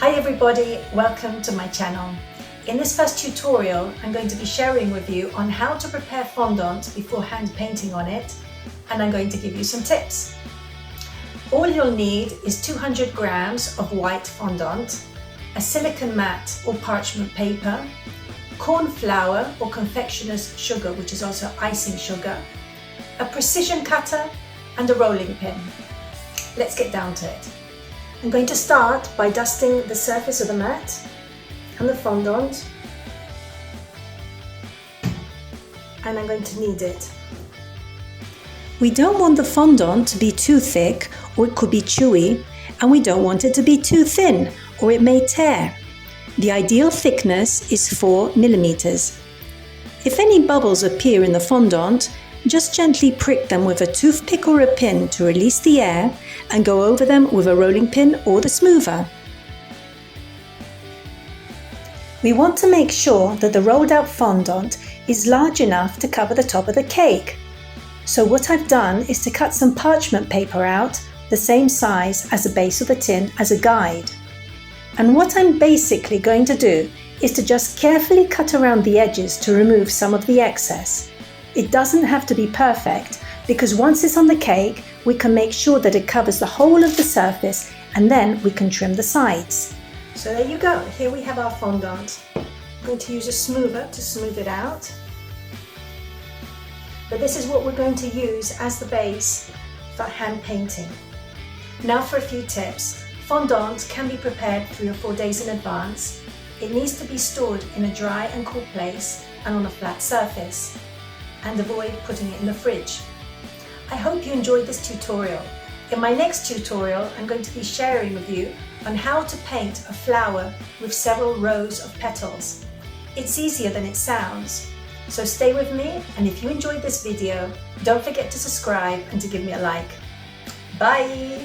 Hi everybody, welcome to my channel. In this first tutorial, I'm going to be sharing with you on how to prepare fondant before hand painting on it, and I'm going to give you some tips. All you'll need is 200 grams of white fondant, a silicone mat or parchment paper, corn flour or confectioner's sugar, which is also icing sugar, a precision cutter and a rolling pin. Let's get down to it. I'm going to start by dusting the surface of the mat and the fondant, and I'm going to knead it. We don't want the fondant to be too thick or it could be chewy, and we don't want it to be too thin or it may tear. The ideal thickness is 4 millimeters. If any bubbles appear in the fondant, just gently prick them with a toothpick or a pin to release the air and go over them with a rolling pin or the smoother. We want to make sure that the rolled out fondant is large enough to cover the top of the cake. So what I've done is to cut some parchment paper out the same size as the base of the tin as a guide. And what I'm basically going to do is to just carefully cut around the edges to remove some of the excess. It doesn't have to be perfect, because once it's on the cake, we can make sure that it covers the whole of the surface, and then we can trim the sides. So there you go, here we have our fondant. I'm going to use a smoother to smooth it out. But this is what we're going to use as the base for hand painting. Now for a few tips. Fondant can be prepared 3 or 4 days in advance. It needs to be stored in a dry and cool place and on a flat surface, and avoid putting it in the fridge. I hope you enjoyed this tutorial. In my next tutorial, I'm going to be sharing with you on how to paint a flower with several rows of petals. It's easier than it sounds. So stay with me, and if you enjoyed this video, don't forget to subscribe and to give me a like. Bye!